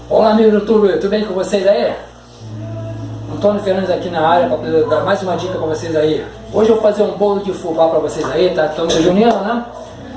Olá, amigo do YouTube, tudo bem com vocês aí? Antônio Fernandes aqui na área para poder dar mais uma dica para vocês aí. Hoje eu vou fazer um bolo de fubá para vocês aí, tá? Estamos junino, né?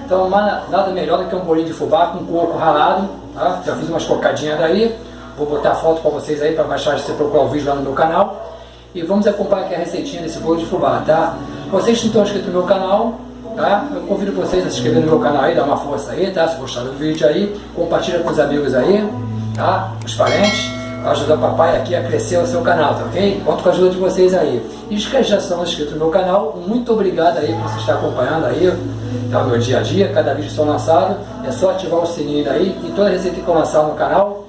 Então nada melhor do que um bolinho de fubá com coco ralado, tá? Já fiz umas cocadinhas daí. Vou botar foto para vocês aí para baixar, se você procurar o vídeo lá no meu canal. E vamos acompanhar aqui a receitinha desse bolo de fubá, tá? Vocês que estão inscritos no meu canal, tá? Eu convido vocês a se inscrever no meu canal aí, dar uma força aí, tá? Se gostaram do vídeo aí, compartilha com os amigos aí, tá? Os parentes, para ajudar o papai aqui a crescer o seu canal, tá ok? Conto com a ajuda de vocês aí. E os que já são inscritos no meu canal, muito obrigado aí por você estar acompanhando aí, tá? O meu dia a dia, cada vídeo que são lançado, é só ativar o sininho aí e toda receita que eu lançar no canal,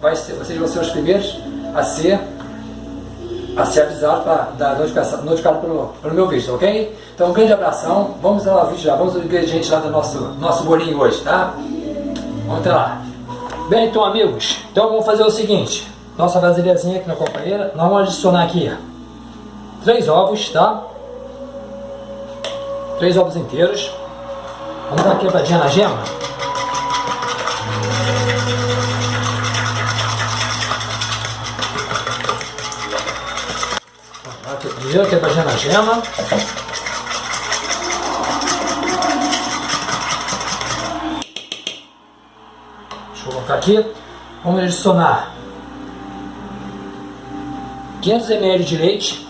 vocês vão ser os primeiros a ser avisado para dar notificado pelo meu vídeo, ok? Então um grande abração, vamos lá ao vídeo lá, vamos aos ingredientes lá do nosso bolinho hoje, tá? Vamos até lá. Bem, então amigos, então vamos fazer o seguinte, nossa vasilhazinha aqui na companheira, nós vamos adicionar aqui 3 ovos, tá? 3 ovos inteiros, vamos dar uma quebradinha na gema. Primeiro quebradinha na gema. Deixa eu colocar aqui. Vamos adicionar 500 ml de leite.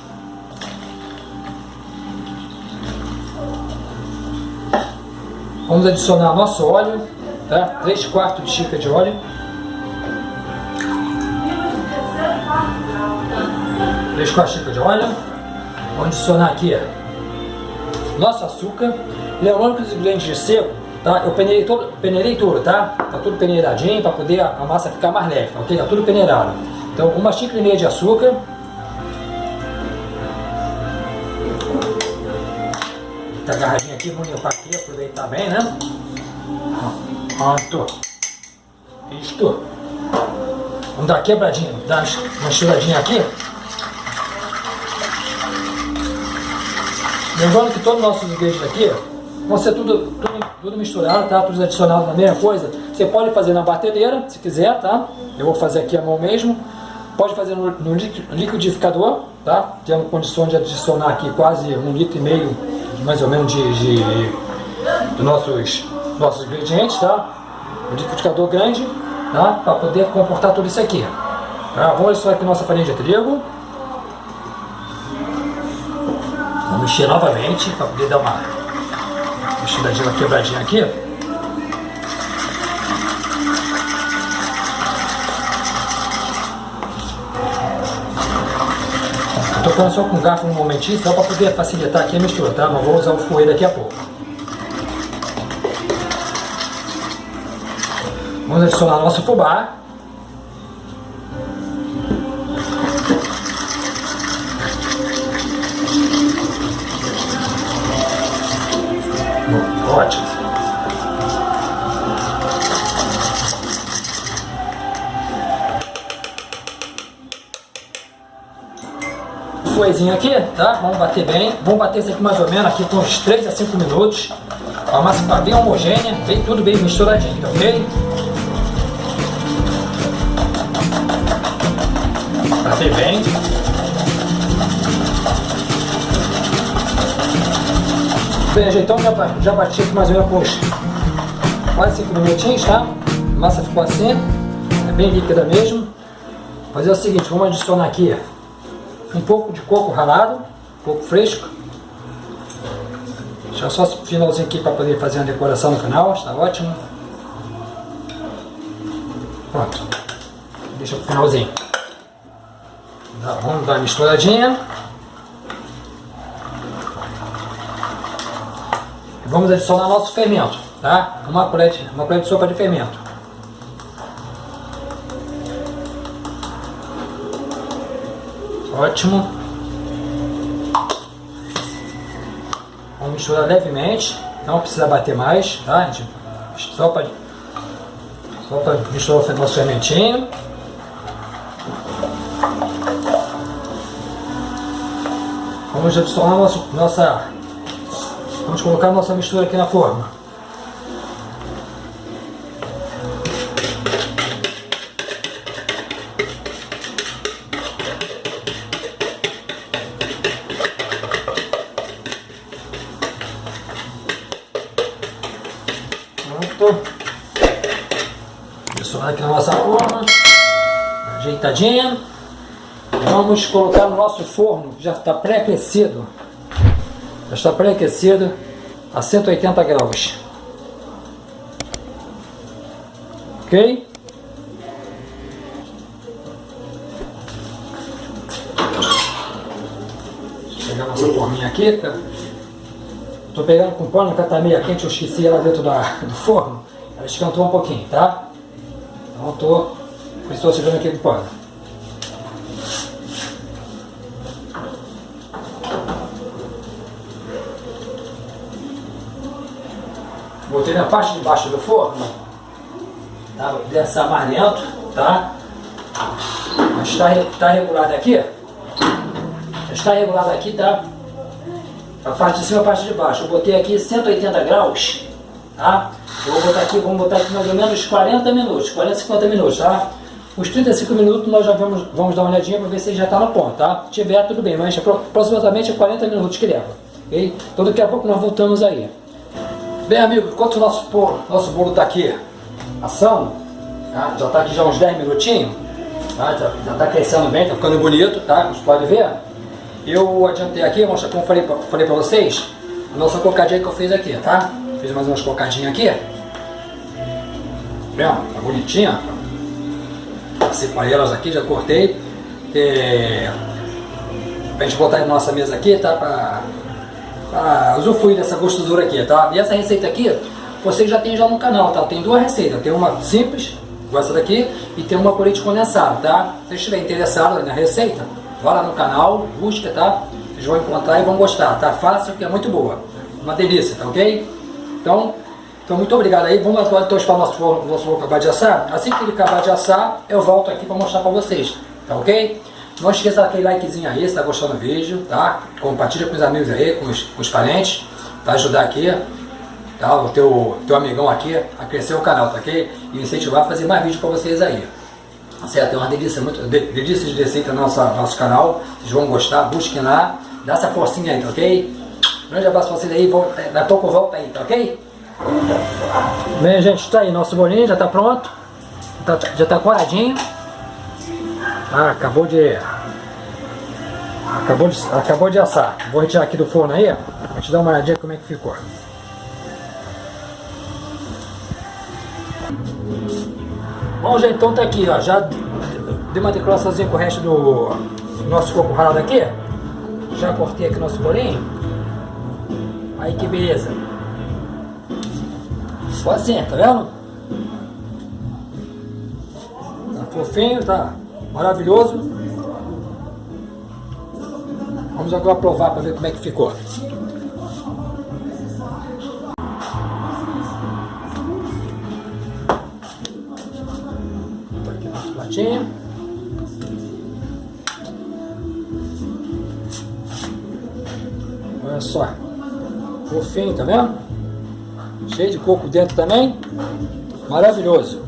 Vamos adicionar nosso óleo, tá? 3/4 de xícara de óleo. 3/4 xícaras de óleo. Vamos adicionar aqui nosso açúcar. Lembrando que os ingredientes de seco, tá? Eu peneirei tudo, tá? Tá tudo peneiradinho para poder a massa ficar mais leve, ok? Tá tudo peneirado. Então 1,5 xícaras de açúcar. Tá agarradinho aqui, vamos limpar aqui, aproveitar bem, né? Pronto. Isto. Vamos dar uma quebradinha, dar uma misturadinha aqui. Lembrando que todos os nossos ingredientes aqui vão ser tudo misturado, tá? Tudo adicionado na mesma coisa. Você pode fazer na batedeira, se quiser, tá? Eu vou fazer aqui à mão mesmo. Pode fazer no liquidificador, tá? Temos condições de adicionar aqui quase 1,5 litro, mais ou menos, dos nossos ingredientes, tá? Um liquidificador grande, tá? Para poder comportar tudo isso aqui. Tá? Vamos adicionar aqui nossa farinha de trigo. Vamos mexer novamente para poder dar uma misturadinha, uma quebradinha aqui. Estou falando só com garfo um momentinho, só para poder facilitar aqui a mistura, tá? Mas vou usar o fouet daqui a pouco. Vamos adicionar nosso fubá. Ótimo. O fouetzinho aqui, tá? Vamos bater bem. Vamos bater isso aqui mais ou menos aqui com uns 3 a 5 minutos. A massa ficar bem homogênea, tudo bem misturadinho, tá ok? Bater bem. Bem, então já bati aqui mais ou menos por quase 5 minutinhos, tá? A massa ficou assim, é bem líquida mesmo. Vou fazer o seguinte, vamos adicionar aqui um pouco de coco ralado, coco fresco. Deixa só o finalzinho aqui para poder fazer uma decoração no final, está ótimo. Pronto, deixa pro finalzinho. Vamos dar uma misturadinha. Vamos adicionar nosso fermento, tá? Uma colher de sopa de fermento. Ótimo. Vamos misturar levemente, não precisa bater mais, tá, gente? Só para misturar o nosso fermentinho. Vamos adicionar vamos colocar nossa mistura aqui na forma. Posicionar aqui na nossa forma, ajeitadinha. Vamos colocar no nosso forno, que já está pré-aquecido. Já está pré-aquecido a 180 graus. Ok? Deixa eu pegar nossa forminha aqui. Estou pegando com pano que está meio quente, eu esqueci ela dentro do forno. Ela esquentou um pouquinho, tá? Então estou segurando aqui com pano. Botei na parte de baixo do forno, tá? Deve ser amarento, tá? Mas está regulado aqui. Está regulado aqui, tá? A parte de cima e a parte de baixo. Eu botei aqui 180 graus, tá? Eu vou botar aqui, vamos botar aqui mais ou menos 40 minutos, 40, 50 minutos, tá? Os 35 minutos nós já vamos dar uma olhadinha para ver se já está no ponto, tá? Se tiver, tudo bem, mas aproximadamente 40 minutos que leva, ok? Então daqui a pouco nós voltamos aí. Bem, amigo, enquanto o nosso bolo está aqui assando, tá? Já está aqui já uns 10 minutinhos, tá? Já está crescendo bem, está ficando bonito, tá? Vocês podem ver. Eu adiantei aqui, mostrar como falei para vocês, a nossa cocadinha que eu fiz aqui, tá? Fiz mais umas cocadinhas aqui. Vendo? Tá bonitinha. Separei elas aqui, já cortei. Pra gente botar na nossa mesa aqui, tá? Pra usufruir dessa gostosura aqui, tá? E essa receita aqui, vocês já tem já no canal, tá? Tem duas receitas. Tem uma simples, igual essa daqui, e tem uma com leite condensado, tá? Se vocês estiverem interessados na receita, vá lá no canal, busca, tá? Vocês vão encontrar e vão gostar, tá? Fácil, que é muito boa. Uma delícia, tá ok? Então muito obrigado aí. Vamos agora então para o nosso forno acabar de assar. Assim que ele acabar de assar, eu volto aqui para mostrar para vocês, tá ok? Não esqueça daquele likezinho aí, se tá gostando do vídeo, tá? Compartilha com os amigos aí, com os parentes, para ajudar aqui, tá? O teu amigão aqui a crescer o canal, tá ok? E incentivar a fazer mais vídeos para vocês aí. Certo? Tem uma delícia, delícia de receita no nosso canal. Vocês vão gostar, busquem lá, dá essa forcinha aí, tá ok? Grande abraço pra vocês aí, daqui a pouco volta aí, tá ok? Bem, gente, tá aí, nosso bolinho já tá pronto. Já tá coradinho. Ah, acabou de assar. Vou retirar aqui do forno aí, pra te dar uma olhadinha como é que ficou. Bom, gente, então tá aqui, ó. Já dei uma decoraçãozinha com o resto do nosso coco ralado aqui. Já cortei aqui o nosso bolinho. Aí que beleza. Só assim, tá vendo? Tá fofinho, tá maravilhoso. Vamos agora provar para ver como é que ficou. Tá aqui nosso pratinho. Olha só. Fofinho, tá vendo? Cheio de coco dentro também. Maravilhoso.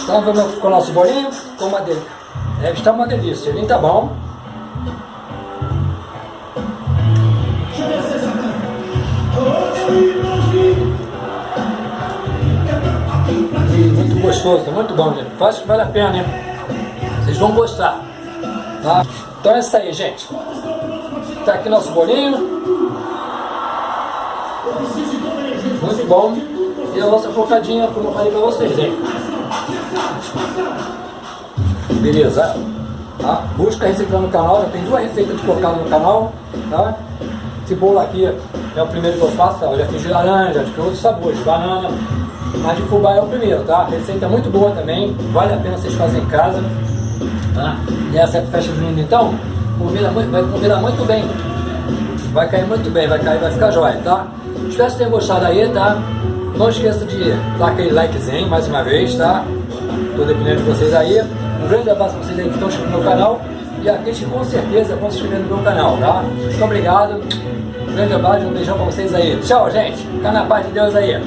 Então vamos ver com o nosso bolinho. Ficou uma delícia. Deve estar uma delícia. Ele tá bom. Muito gostoso, muito bom, gente. Faz que vale a pena, hein? Vocês vão gostar. Tá? Então é isso aí, gente. Tá aqui nosso bolinho. Muito bom. E a nossa cocadinha, como eu falei pra vocês, hein? Beleza? Tá? Busca a receita no canal. Já tem duas receitas de cocada no canal. Tá? Esse bolo aqui é o primeiro que eu faço. Tá? Eu já fiz de laranja, de outros sabores, de banana. Mas de fubá é o primeiro, tá? A receita é muito boa também. Vale a pena vocês fazerem em casa. Tá? E essa festa junina, então, vai combinar muito bem. Vai cair muito bem, vai ficar jóia, tá? Espero que vocês tenham gostado aí, tá? Não esqueça de dar aquele likezinho mais uma vez, tá? Tô dependendo de vocês aí. Um grande abraço para vocês aí que estão inscritos no meu canal. E aqueles que com certeza vão se inscrever no meu canal, tá? Muito obrigado. Um grande abraço, um beijão para vocês aí. Tchau, gente. Fica na paz de Deus aí.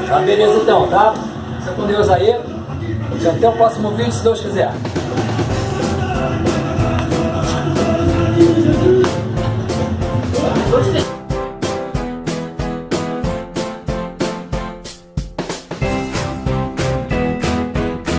Tá, beleza então, tá? Fica com Deus aí. E até o próximo vídeo, se Deus quiser.